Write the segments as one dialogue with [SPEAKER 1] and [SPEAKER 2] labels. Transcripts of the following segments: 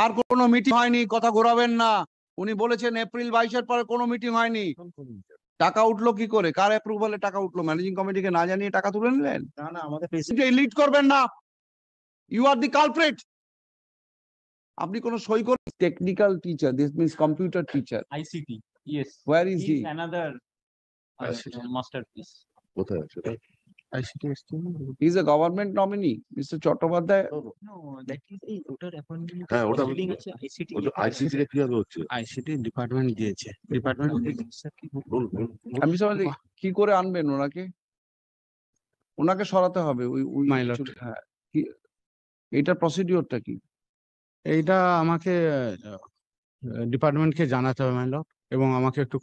[SPEAKER 1] আর কোনো মিটিং হয়নি, কথা ঘোরাবেন না। উনি বলেছেন এপ্রিল 22-এর পরে কোনো মিটিং হয়নি। টাকা উঠলো কি করে? কার অ্যাপ্রুভালে টাকা উঠলো? ম্যানেজিং কমিটিকে না জানিয়ে টাকা তুলে নিলেন?
[SPEAKER 2] না না, আমাদের
[SPEAKER 1] লিড করবেন না। You are the culprit. আপনি কোন সই করুন। Technical teacher, this means computer teacher.
[SPEAKER 3] ICT, yes.
[SPEAKER 1] Where is he?
[SPEAKER 3] Another masterpiece.
[SPEAKER 2] কোথায় আছে? ICT
[SPEAKER 1] He is a government nominee, Mr. Chattopadhyay.
[SPEAKER 3] No, that is a voter appointment.
[SPEAKER 2] হ্যাঁ, ওটা
[SPEAKER 3] Building আছে ICT.
[SPEAKER 2] ICT তে কিভাবে হচ্ছে?
[SPEAKER 4] ICT ডিপার্টমেন্ট দিয়েছে। Department
[SPEAKER 1] আমি সমাজে কি করে আনবেন ওনাকে? ওনাকে সরাতে হবে।
[SPEAKER 4] My lord.
[SPEAKER 1] হ্যাঁ, এটার প্রসিডিওরটা কি?
[SPEAKER 4] এইটা আমাকে ডিপার্টমেন্টকে জানাতে হবে মাই লর্ড, এবং আমাকে একটু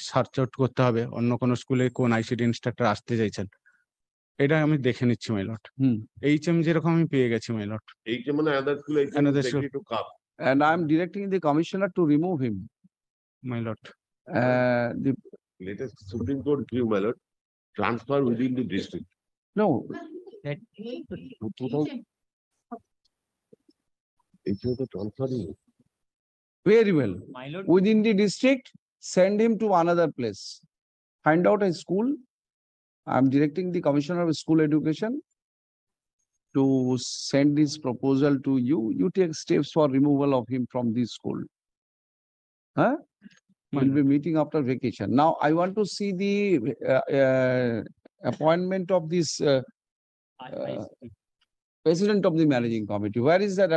[SPEAKER 4] সার্চ আউট করতে হবে অন্য কোন স্কুলে কোন ICT ইনস্ট্রাক্টর আসতে চাইছেন। এটা আমি দেখে নিচ্ছি মাই লর্ড। HM যেরকম আমি পেয়ে গেছি মাই লর্ড।
[SPEAKER 2] এই যে মানে আদার স্কুল
[SPEAKER 4] Another school.
[SPEAKER 2] টু কাপ
[SPEAKER 1] And I am directing the commissioner to remove him.
[SPEAKER 4] My lord,
[SPEAKER 1] The
[SPEAKER 2] latest Supreme Court view my lord transfer within the district
[SPEAKER 1] no,
[SPEAKER 2] এইখানে তো ট্রান্সফারই
[SPEAKER 1] very well.
[SPEAKER 3] My lord,
[SPEAKER 1] Within the district, send him to another place. Find out a school. I am directing the commissioner of school education to send this proposal to you. You take steps for removal of him from this school. Huh? We'll be meeting after vacation. Now, I want to see the appointment of this
[SPEAKER 3] ICT.
[SPEAKER 1] president of the managing committee. Where is that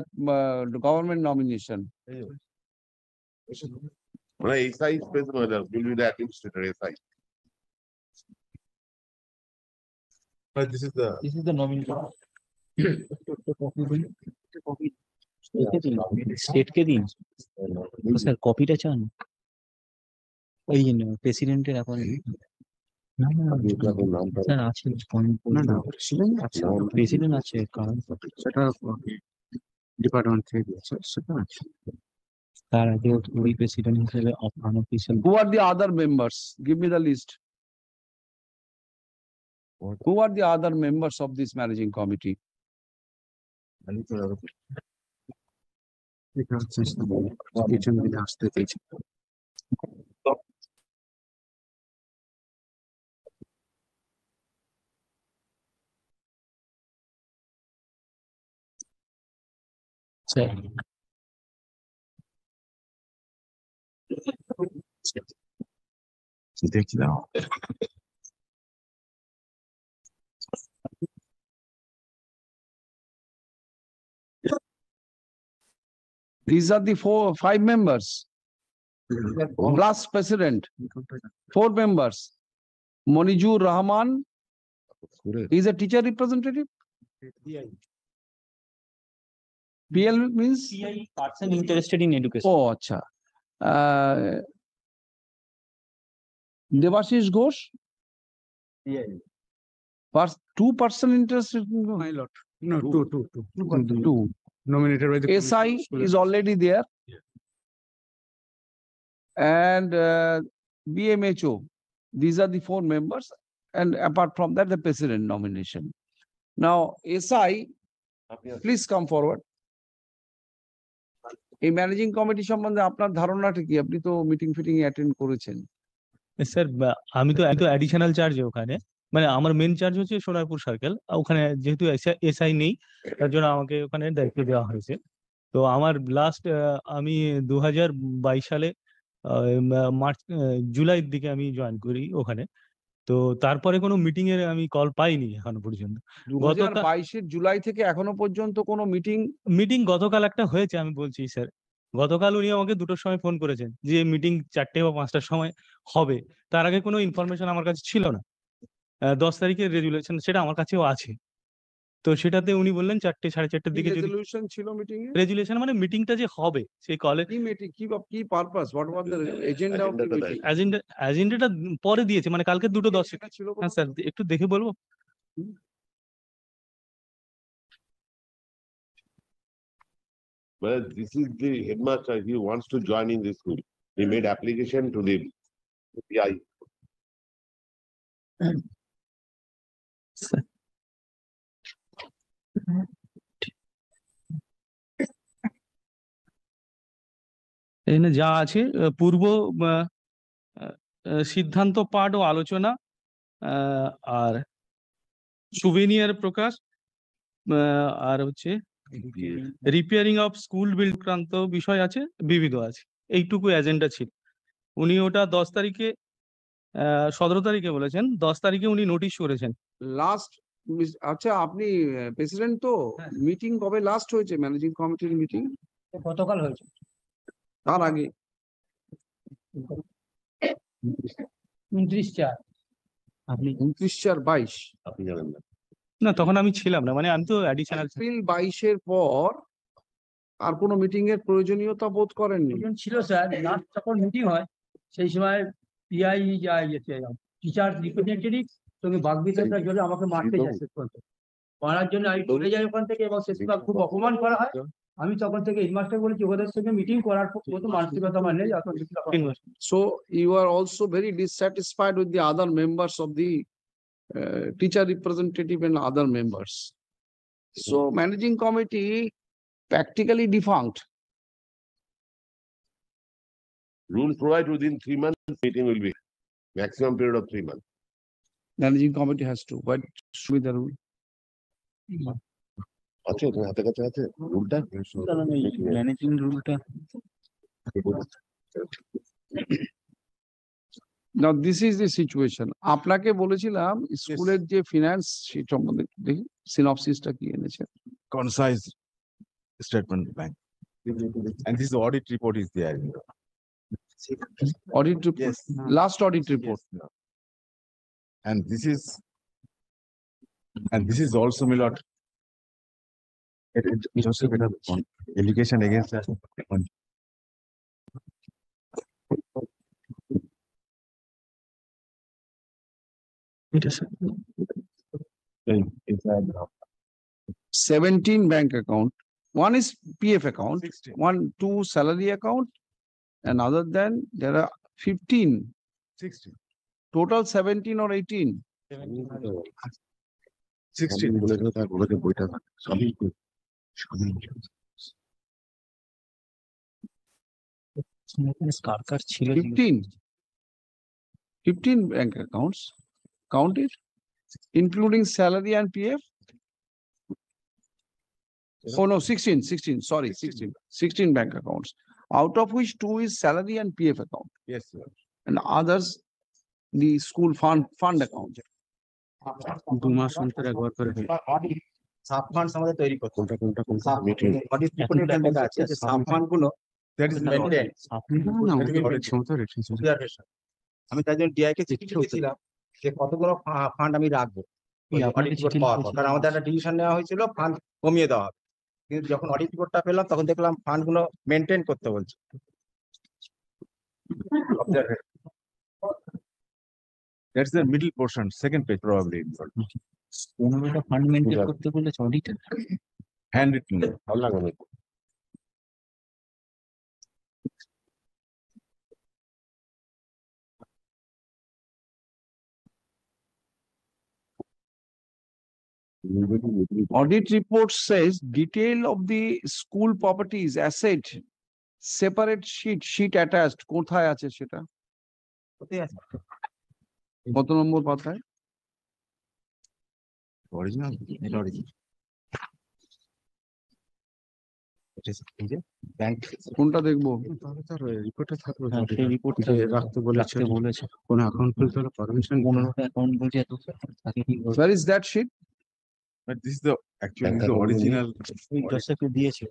[SPEAKER 1] the government nomination?
[SPEAKER 2] মানে SI space my lord will be the administrator SI
[SPEAKER 5] This is the
[SPEAKER 3] This is the nomination. State ke din. Sir, copy ta চান? ওই প্রেসিডেন্টের appointment. না না,
[SPEAKER 2] নামটা
[SPEAKER 3] sir আছে point.
[SPEAKER 4] না না আচ্ছা,
[SPEAKER 3] প্রেসিডেন্ট আছে কারণ
[SPEAKER 4] সেটা ডিপার্টমেন্ট থেকে দিয়েছে, সেটা আছে।
[SPEAKER 3] তার আগে ওই প্রেসিডেন্ট হিসেবে unofficial.
[SPEAKER 1] Who are the other members? Give me the list. Who are the other members of this managing committee?
[SPEAKER 4] এটা হচ্ছে HM দিকে আসতে চাইছে।
[SPEAKER 3] স্যার
[SPEAKER 4] দেখি দাও।
[SPEAKER 1] These are the five members. Plus president, 4 members. Monijur Rahman is a teacher representative. PL means?
[SPEAKER 3] PI, person interested in education.
[SPEAKER 1] Oh, acha. Devashish Ghosh? Two-person interested in
[SPEAKER 4] My lord, no, two.
[SPEAKER 1] two.
[SPEAKER 4] Nominated by the
[SPEAKER 1] SI
[SPEAKER 4] school.
[SPEAKER 1] is already there. And BMHO, these are the 4 members. And apart from that, the president nomination. Now, SI, please come forward. এই managing committee সম্বন্ধে আপনার ধারণাটা কি? আপনি তো meeting fitting attend করেছেন।
[SPEAKER 6] Sir আমি তো অ্যাডিশনাল চার্জে ওখানে, মানে আমার মেন চার্জ হচ্ছে সোনারপুর সার্কেল। ওখানে যেহেতু এসআই নেই, তার জন্য আমাকে ওখানে দায়িত্ব দেওয়া হয়েছে। তো আমার লাস্ট আমি 2022 সালে জুলাইয়ের দিকে আমি জয়েন করি ওখানে। তো তারপরে কোনো মিটিং এর আমি কল পাইনি এখনো পর্যন্ত।
[SPEAKER 1] 2022 জুলাই থেকে এখনো পর্যন্ত কোনো
[SPEAKER 6] মিটিং গতকাল একটা হয়েছে, আমি বলছি স্যার। গতকাল উনি আমাকে 2টোর সময় ফোন করেছেন যে মিটিং 4টে বা 5টার সময় হবে। তার আগে কোনো ইনফরমেশন আমার কাছে ছিল না। 10 তারিখের রেজুলেশন সেটা আমার কাছেও আছে। তো সেটাতে উনি বললেন 4টে 4:30টার দিকে যদি
[SPEAKER 1] রেজুলেশন ছিল মিটিং এ।
[SPEAKER 6] রেজুলেশন মানে মিটিংটা যে হবে সেই কলে
[SPEAKER 1] কি মিটিং, কি purpose, what was the agenda of the meeting?
[SPEAKER 6] এজেন্ডাটা পরে দিয়েছে, মানে কালকে 2:10। হ্যাঁ স্যার, একটু দেখে বলবো।
[SPEAKER 2] Well, this is the headmaster. He wants to join in this school. He made application to the PI.
[SPEAKER 6] এখানে যা আছে পূর্ব আহ, সিদ্ধান্ত পাঠ ও আলোচনা আর সুভেনিয়ার প্রকাশ আর হচ্ছে রিপেয়ারিং অফ স্কুল বিল্ড ক্রান্ত বিষয় আছে, বিবিধ আছে, এইটুকু এজেন্ডা ছিল। উনি ওটা 10 তারিখে 17 তারিখে বলেছেন, 10 তারিখে উনি নোটিশ করেছেন।
[SPEAKER 1] লাস্ট, আচ্ছা আপনি প্রেসিডেন্ট তো,
[SPEAKER 6] হ্যাঁ।
[SPEAKER 1] মিটিং কবে লাস্ট হয়েছে ম্যানেজিং কমিটির মিটিং?
[SPEAKER 6] গতকাল হয়েছে।
[SPEAKER 1] তার আগে
[SPEAKER 6] 29/4।
[SPEAKER 3] আপনি
[SPEAKER 1] 29/4/22।
[SPEAKER 2] আপনি জানেন না।
[SPEAKER 6] না, তখন আমি ছিলাম না, মানে আমি তো অ্যাডিশনাল।
[SPEAKER 1] এপ্রিল 22-এর পর আর কোনো মিটিং এর প্রয়োজনীয়তা বোধ করেননি?
[SPEAKER 7] ছিল স্যার, লাস্ট যখন মিটিং হয় সেই সময় পিআই টিচার রিপ্রেজেন্টেটিভ সঙ্গে বাগবিতণ্ডার জন্য আমাকে মারতে যায় শেষ পর্যন্ত। মারার জন্য আমি চলে যাই ওখান থেকে এবং শেষ খুব অপমান করা হয়। আমি তখন থেকে হেডমাস্টার বলেছি ওদের সঙ্গে মিটিং করার মতো মানসিকতা আমার নেই।
[SPEAKER 1] So you are also very dissatisfied with the other members of the teacher representative and other members. So managing committee practically defunct.
[SPEAKER 2] Rule provide within 3 months, meeting will be maximum period of 3 months.
[SPEAKER 1] Managing committee has to, but should be the rule.
[SPEAKER 2] আছে তোমার হাতে কাছে আছে রুলটা?
[SPEAKER 3] Managing রুলটা
[SPEAKER 1] Now this is the situation. আপনাকে বলেছিলাম স্কুলের যে ফিনান্স সেই সম্বন্ধে একটু দেখি সিনপসিসটা কি এনেছে।
[SPEAKER 5] Concise statement bank. And this audit report is there.
[SPEAKER 1] Audit report,
[SPEAKER 5] Yes.
[SPEAKER 1] last audit report.
[SPEAKER 5] Yes. And this is also my lord. It also better on allegation against us. It's
[SPEAKER 1] 17 bank account. One is PF account,
[SPEAKER 5] 16.
[SPEAKER 1] 2 salary account, and other than there are 15,
[SPEAKER 5] 16.
[SPEAKER 1] total 17 or 18.
[SPEAKER 5] 16.
[SPEAKER 2] বলেছে তার বলেছে বইটা সবই
[SPEAKER 3] কার কার ছিল
[SPEAKER 1] 15 bank accounts, count it, including salary and PF. Oh no, 16, sorry, 16 bank accounts, out of which 2 is salary and PF account,
[SPEAKER 5] Yes, sir.
[SPEAKER 1] and others the school fund account.
[SPEAKER 4] 2 মাস অন্তর একবার করে হয়।
[SPEAKER 7] সাব ফান্ড আমাদের তৈরি করতে
[SPEAKER 2] কোনটা কোনটা কোনটা মিটিং
[SPEAKER 7] অডিট রিপোর্টে লেখা আছে যে সাব ফান্ড গুলো
[SPEAKER 5] That is
[SPEAKER 7] maintain,
[SPEAKER 4] না, আমাদের audit সময় রেখেছে।
[SPEAKER 7] আমি তাই জন্য ডিআই কে চিঠি লিখেছিলাম যে কতগুলো ফান্ড আমি রাখবো অডিট রিপোর্ট পাওয়ার পর, কারণ আমাদের একটা ডিসিশন নেওয়া হয়েছিল ফান্ড কমিয়ে দেওয়া হবে, কিন্তু যখন অডিট রিপোর্টটা পেলাম তখন দেখলাম ফান্ড গুলো মেনটেন করতে বলছে।
[SPEAKER 5] That's the middle portion, second page probably.
[SPEAKER 3] 15টা ফান্ড মেনটেন করতে বলেছে অডিটর।
[SPEAKER 5] Handwritten.
[SPEAKER 2] ভালো লাগে না।
[SPEAKER 1] Audit report says detail of the school properties, asset, separate sheet attached, কোথায় আছে সেটা?
[SPEAKER 7] কোথায় আছে?
[SPEAKER 1] কত নম্বর পাতায়?
[SPEAKER 5] Original, এটা original.
[SPEAKER 7] ব্যাংক
[SPEAKER 1] কোনটা দেখবো?
[SPEAKER 4] তাহলে তার রিপোর্টে থাকবে তো
[SPEAKER 3] হ্যাঁ, সেই
[SPEAKER 4] auditor,
[SPEAKER 3] রিপোর্টটা
[SPEAKER 4] যে রাখতে বলেছে,
[SPEAKER 3] রাখতে বলেছে।
[SPEAKER 4] কোন অ্যাকাউন্ট খুলতে হলে পারমিশন
[SPEAKER 3] 15টা অ্যাকাউন্ট বলছে এত তাকে কি করবে?
[SPEAKER 1] Where is that sheet?
[SPEAKER 5] But this is the, actually,
[SPEAKER 2] Bank
[SPEAKER 5] this is the
[SPEAKER 2] account
[SPEAKER 5] original.
[SPEAKER 3] জোসেফকে দিয়েছে।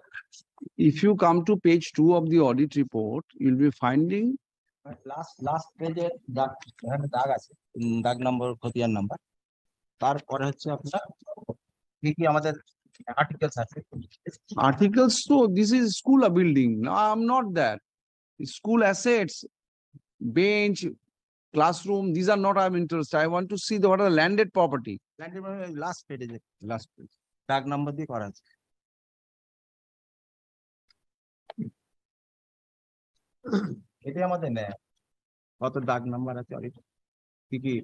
[SPEAKER 1] If you come to page 2 of the audit report, you'll be finding
[SPEAKER 7] last পেজে দাগ, এখানে দাগ আছে, দাগ নম্বর খতিয়ান নাম্বার, তারপরে হচ্ছে আপনার কি কি আমাদের আর্টিকেলস আছে।
[SPEAKER 1] articles. So this is school building. No, I'm not that. School assets, bench, classroom, these are not I'm interested. I want to see what are landed property.
[SPEAKER 7] Last পেজে, লাস্ট পেজ দাগ number দিয়ে করা আছে। এটাই আমাদের নেয় কত দাগ নাম্বার আছে কি কি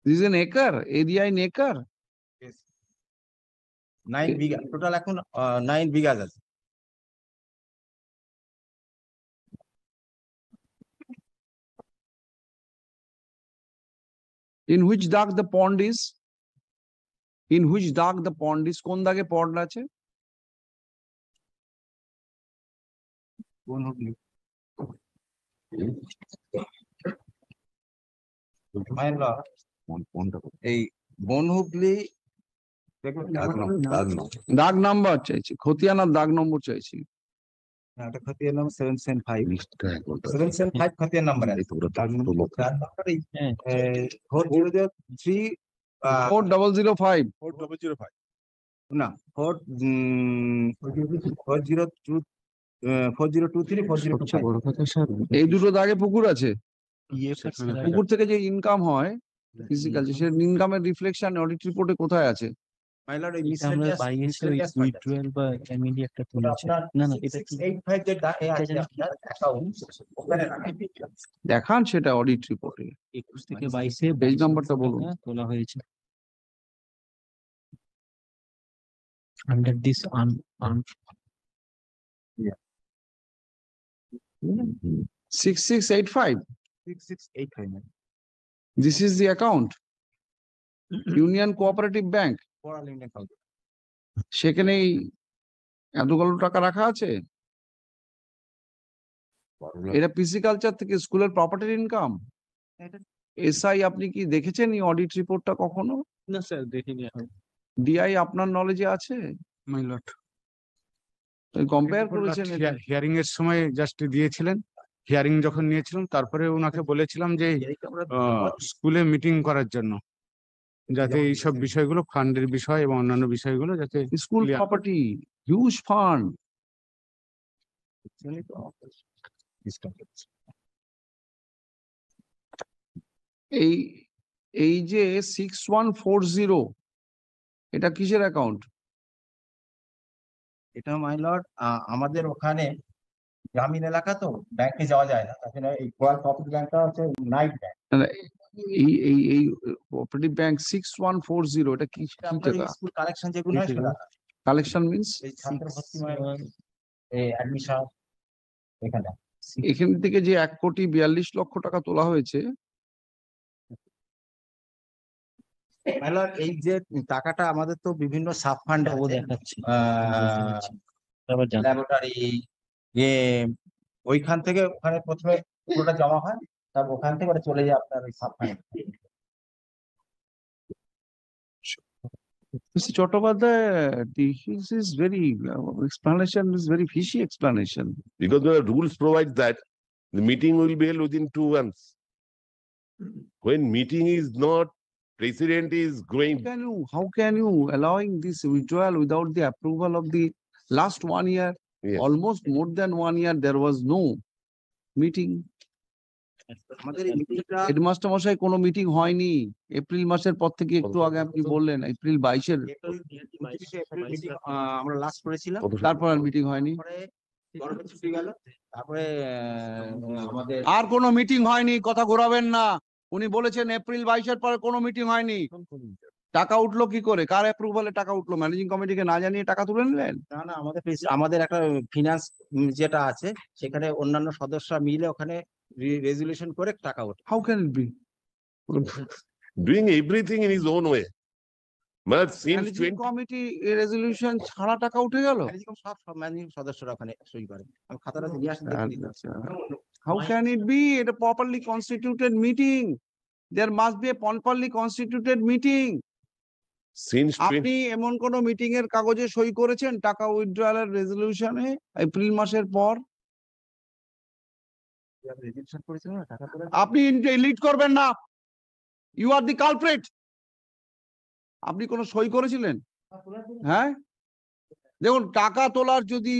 [SPEAKER 1] This is an acre, area in acre.
[SPEAKER 5] Yes. 9 bigha, total এখন 9 বিঘা আছে।
[SPEAKER 1] In which dark the pond is? In which dark the pond is? কোন দাগে pond আছে?
[SPEAKER 5] কোন হুগলি? মাইলর এই বন হুগলি
[SPEAKER 1] দাগ নাম্বার চাইছি, খতিয়ানার দাগ নম্বর চাইছি।
[SPEAKER 5] একটা খতিয়ান নাম্বার 775 খতিয়ান নাম্বার আছে। তার নাম্বার এই
[SPEAKER 3] হ্যাঁ
[SPEAKER 5] 4003
[SPEAKER 1] 4005
[SPEAKER 5] 4005 না 4023
[SPEAKER 3] সবচেয়ে বড় কথা স্যার
[SPEAKER 1] এই দুটো দাগে পুকুর আছে।
[SPEAKER 3] সেখানে
[SPEAKER 1] পুকুর থেকে যে ইনকাম হয় ফিজিক্যাল, সে ইনকামের রিফ্লেকশন অডিট রিপোর্টে কোথায় আছে?
[SPEAKER 5] মাইলর এই
[SPEAKER 3] এটা আমরা বাইরে ওই উইথড্রয়াল বা এমএলই একটা তুলেছি। না না এটা কি
[SPEAKER 5] 685 যে আছে আপনার অ্যাকাউন্ট ওখানে রাখেন।
[SPEAKER 1] দেখান সেটা অডিট রিপোর্টে।
[SPEAKER 3] 21 থেকে 22 এ
[SPEAKER 1] পেজ নাম্বারটা বলুন।
[SPEAKER 3] তোলা হয়েছে। Under this
[SPEAKER 1] 6685.
[SPEAKER 5] 6685
[SPEAKER 1] This is the account. Union Cooperative Bank.
[SPEAKER 5] for all Indian account
[SPEAKER 1] সেখানেই এতগুলো টাকা রাখা আছে। এটা পিসি কালচার থেকে স্কুলের প্রপার্টির ইনকাম।
[SPEAKER 5] এটা-
[SPEAKER 1] এসআই আপনি কি দেখেছেন এই অডিট রিপোর্টটা কখনো?
[SPEAKER 6] না স্যার দেখিনি এখন।
[SPEAKER 1] ডিআই আপনার নলেজে আছে?
[SPEAKER 4] মাই লর্ড,
[SPEAKER 1] কম্পেয়ার করেছেন এটা?
[SPEAKER 4] হিয়ারিং এর সময় জাস্ট দিয়েছিলেন, হিয়ারিং যখন নিয়েছিলাম তারপরে ওনাকে বলেছিলাম যে স্কুলে মিটিং করার জন্য, যাতে এইসব বিষয়গুলো ফান্ডের বিষয় এবং অন্যান্য বিষয়গুলো যাতে
[SPEAKER 1] school
[SPEAKER 4] clear-
[SPEAKER 1] property, huge fund.
[SPEAKER 5] actually তো
[SPEAKER 1] এই যে 6140 এটা কিসের অ্যাকাউন্ট?
[SPEAKER 5] এটা মাইলর আমাদের ওখানে গ্রামীণ এলাকা তো ব্যাংকে যাওয়া যায় না, তার জন্য এই গোয়াল কোঅপারেটিভ ব্যাংকটা হচ্ছে নাইট ব্যাংক।
[SPEAKER 1] এই কোঅপারেটিভ ব্যাংক 6140 এটা কি টাকা?
[SPEAKER 5] স্কুল কালেকশন যেগুলো হয় সেটা
[SPEAKER 1] কালেকশন মিন্স
[SPEAKER 5] এই ছাত্র ভর্তি এই অ্যাডমিশন এখানে
[SPEAKER 1] এখান থেকে যে 1,42,00,000 টাকা তোলা হয়েছে,
[SPEAKER 5] মাইলর এই যে টাকাটা আমাদের তো বিভিন্ন সাব ফান্ড
[SPEAKER 3] ও দেখাচ্ছে।
[SPEAKER 5] আহ
[SPEAKER 3] আবার জান
[SPEAKER 5] ল্যাবরেটরি ওইখান থেকে ওখানে প্রথমে পুরোটা জমা হয়, তারপর ওখান থেকে ওটা চলে যায় আপনার ওই sub fund.
[SPEAKER 1] Mr. Chattopadhyay, this is very explanation is very fishy explanation.
[SPEAKER 2] Because the rules provide that the meeting will be held within 2 months. When meeting is not, president is going,
[SPEAKER 1] How can you allowing this withdrawal without the approval of the last 1 year?
[SPEAKER 2] yes,
[SPEAKER 1] Almost more than 1 year, there was no meeting.
[SPEAKER 5] আমাদের এই মিটিংটা
[SPEAKER 1] headmaster মশাই কোনো meeting হয়নি April মাসের পর থেকে। একটু আগে আপনি বললেন এপ্রিল 22-এর,
[SPEAKER 5] মিটিং আমরা লাস্ট করেছিলাম,
[SPEAKER 2] কত
[SPEAKER 1] তারপর আর মিটিং হয়নি।
[SPEAKER 5] তারপরে গরমের ছুটি গেল, তারপরে আমাদের
[SPEAKER 1] আর কোনো মিটিং হয়নি, কথা ঘোরাবেন না। উনি বলেছেন এপ্রিল 22-এর পরে কোনো মিটিং হয়নি। টাকা উঠলো কি করে? কার অ্যাপ্রুভালে টাকা উঠলো? ম্যানেজিং কমিটিকে না জানিয়ে টাকা তুলে নিলেন?
[SPEAKER 5] না না আমাদের একটা ফিনান্স যেটা আছে সেখানে অন্যান্য সদস্যরা মিলে ওখানে রেজুলেশন করে টাকা ওঠে।
[SPEAKER 1] How can it be?
[SPEAKER 2] doing everything in his own way. But since
[SPEAKER 1] managing
[SPEAKER 2] 20,
[SPEAKER 1] committee resolution ছাড়া টাকা উঠে গেল?
[SPEAKER 5] সব ম্যানেজিং সদস্যরা ওখানে সই করে। আমি খাতাটা নিয়ে আসতে
[SPEAKER 1] How can it be? It a properly constituted meeting. There must be a properly constituted meeting.
[SPEAKER 2] since 20,
[SPEAKER 1] আপনি এমন কোন মিটিং এর কাগজে সই করেছেন টাকা উইথড্রয়ালের রেজলিউশনে এপ্রিল মাসের পর?
[SPEAKER 5] রেজুলেশন করেছিল না টাকা তোলা।
[SPEAKER 1] আপনি লিড করবেন না। You are the culprit. আপনি কোন সই করেছিলেন? হ্যাঁ, দেখুন টাকা তোলার যদি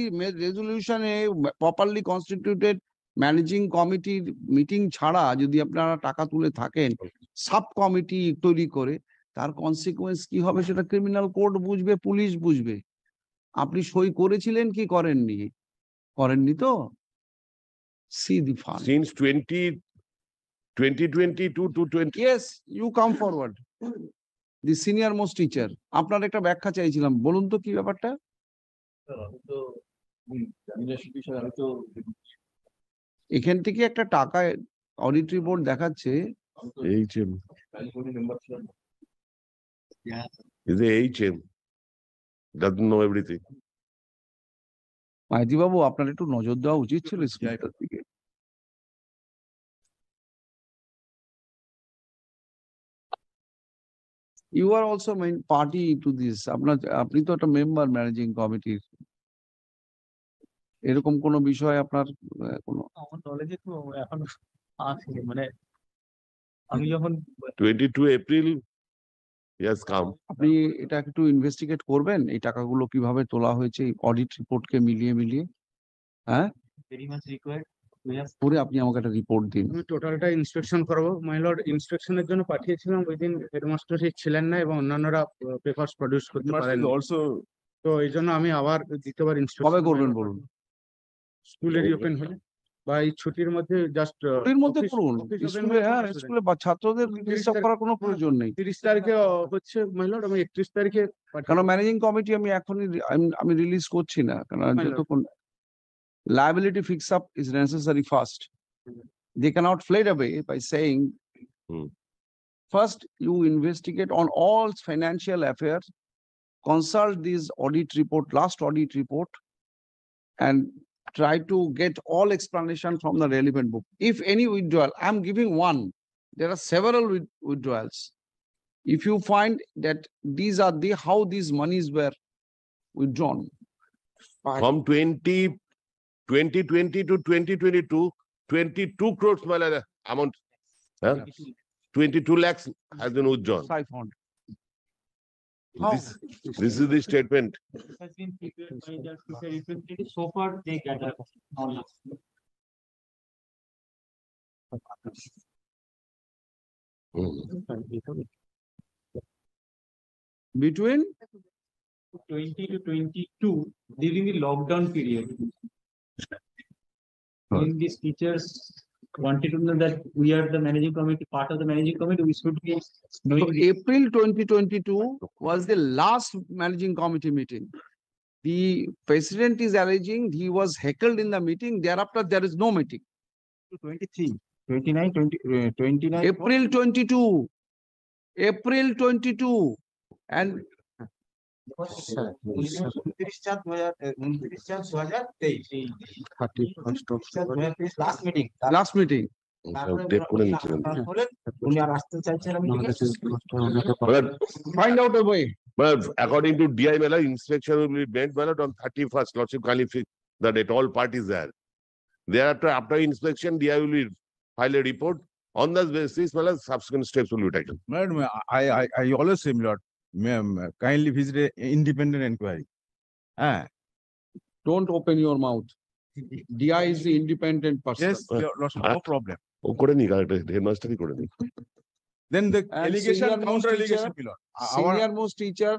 [SPEAKER 1] রেজলিউশনে প্রপারলি কনস্টিটিউটেড ম্যানেজিং কমিটির মিটিং ছাড়া যদি আপনারা টাকা তুলে থাকেন সাব কমিটি তৈরি করে, তার কনসিকুয়েন্স কি হবে সেটা ক্রিমিনাল কোড বুঝবে, পুলিশ বুঝবে। আপনি সই করেছিলেন কি করেননি? করেননি তো? C the fund.
[SPEAKER 2] since 20 2022 to 20,
[SPEAKER 1] Yes, you come forward. The senior most teacher. আপনার একটা ব্যাখ্যা চাইছিলাম। বলুন তো কি ব্যাপারটা? এখান থেকে একটা টাকা অডিট রিপোর্ট দেখাচ্ছে
[SPEAKER 2] HM. He's a HM. Doesn't know everything.
[SPEAKER 1] Maity babu আপনার একটু নজর দেওয়া উচিত ছিল স্কুলটার দিকে। You are also main party to this. আপনি তো একটা মেম্বার ম্যানেজিং কমিটির। এরকম কোনো বিষয় আপনার কোনো
[SPEAKER 6] আমার নলেজে তো এখন আছে মানে আমি যখন
[SPEAKER 2] 22 April, he has come.
[SPEAKER 1] আপনি এটা একটু ইনভেস্টিগেট করবেন এই টাকাগুলো কিভাবে তোলা হয়েছে অডিট রিপোর্টকে মিলিয়ে হ্যাঁ
[SPEAKER 6] very much required we have
[SPEAKER 1] করে আপনি আমাকে একটা রিপোর্ট দিন।
[SPEAKER 4] আমি টোটালটা ইন্সপেকশন করবো মাই লর্ড। ইন্সপেকশনের জন্য পাঠিয়েছিলাম, ওইদিন হেডমাস্টার ছিলেন না এবং অন্যান্যরা পেপারস প্রডিউস করতে পারেন। তো এই জন্য আমি আবার দ্বিতীয়বার
[SPEAKER 1] কবে করবেন বলুন?
[SPEAKER 4] স্কুলে রিওপেন হলে বা এই ছুটির মধ্যে জাস্ট
[SPEAKER 1] এর মধ্যে করুন। স্কুলে হ্যাঁ স্কুলে ছাত্রদের ডিস্টার্ব করার কোনো প্রয়োজন নেই।
[SPEAKER 4] 30 তারিখে হচ্ছে মাই লর্ড, আমি 31 তারিখে
[SPEAKER 1] কারণ ম্যানেজিং কমিটি আমি এখনই আমি রিলিজ করছি না, কারণ যতক্ষণ liability fix up is necessary first. They cannot fled away by saying, first you investigate on all financial affairs, consult this audit report, last audit report, and try to get all explanation from the relevant book. If any withdrawal, I'm giving one, there are several withdrawals. If you find that these are how these monies were withdrawn.
[SPEAKER 2] From 2020 to 2022, 22 crores amount, 22 lakhs has been withdrawn.
[SPEAKER 1] Siphoned. How?
[SPEAKER 2] This is the statement.
[SPEAKER 6] has been prepared by the teacher representative. So far they gather knowledge.
[SPEAKER 1] Between
[SPEAKER 6] 20 to 22 during the lockdown period. When these teachers wanted to know that we are the managing committee, part of the managing committee, we should be
[SPEAKER 1] So
[SPEAKER 6] knowing.
[SPEAKER 1] April 2022 was the last managing committee meeting. The president is alleging he was heckled in the meeting. Thereafter, there is no meeting.
[SPEAKER 5] 23, 29, 29.
[SPEAKER 1] April 22. April 22. And
[SPEAKER 5] 29/4/2023 last meeting.
[SPEAKER 1] last meeting.
[SPEAKER 2] Date করে নিয়েছিলেন।
[SPEAKER 5] উনি আর আসতে চাইছেন না meeting A.
[SPEAKER 1] Find out a way.
[SPEAKER 2] But according to DI Mela, inspection will be made on 31st. Lordship kindly fix that at all parties there. Thereafter, after inspection, DI will file a report. On that basis, subsequent steps will be taken.
[SPEAKER 8] Madam, I always say, Lord, ma'am, kindly visit a independent inquiry.
[SPEAKER 1] Don't open your mouth. DI is the independent person.
[SPEAKER 8] Yes, Your Lordship, no problem.
[SPEAKER 2] ও করে নি হেডমাস্টারই করে নি।
[SPEAKER 8] Then the
[SPEAKER 1] And
[SPEAKER 8] allegation,
[SPEAKER 1] senior most
[SPEAKER 8] counter allegation,
[SPEAKER 1] teacher-
[SPEAKER 8] my lord. Our,
[SPEAKER 1] Senior most teacher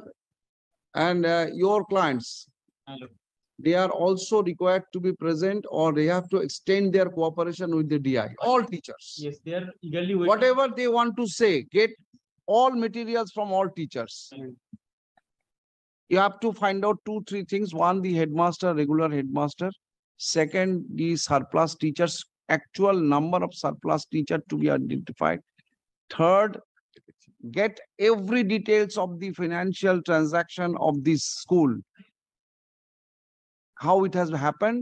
[SPEAKER 1] and your clients, they are also required to be present or they have to extend their cooperation with the DI, all teachers.
[SPEAKER 6] Yes, they are eagerly waiting.
[SPEAKER 1] Whatever they want to say, get all materials from all teachers. You have to find out 2-3 things. One, the headmaster, regular headmaster. Second, the surplus teachers, actual number of surplus teacher to be identified. Third, get every details of the financial transaction of this school. How it has happened,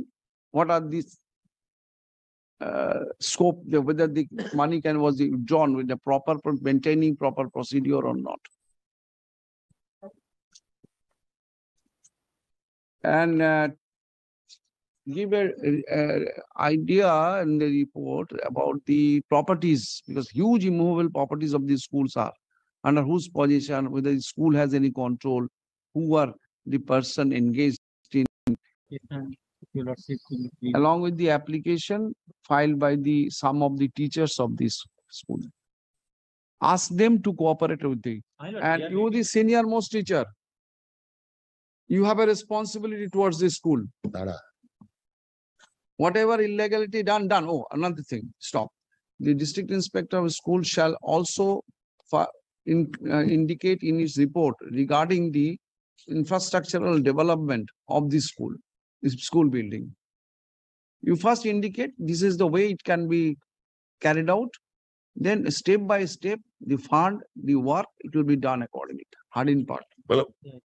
[SPEAKER 1] what are these scope, whether the money was drawn with the proper, maintaining proper procedure or not. And give a idea in the report about the properties, because huge immovable properties of these schools are under whose possession, whether the school has any control, who are the person engaged,
[SPEAKER 6] Yes, and your lordship will be-
[SPEAKER 1] along with the application filed by some of the teachers of this school. Ask them to cooperate with the,
[SPEAKER 6] My lord,
[SPEAKER 1] and
[SPEAKER 6] they are
[SPEAKER 1] you, the senior most teacher, you have a responsibility towards the school.
[SPEAKER 2] দাঁড়া।
[SPEAKER 1] Whatever illegality done. Oh, another thing, stop. The district inspector of school shall also indicate in his report regarding the infrastructural development of the school, this school building. You first indicate this is the way it can be carried out. Then step by step, the fund, the work, it will be done accordingly. Hard in part.
[SPEAKER 2] Well,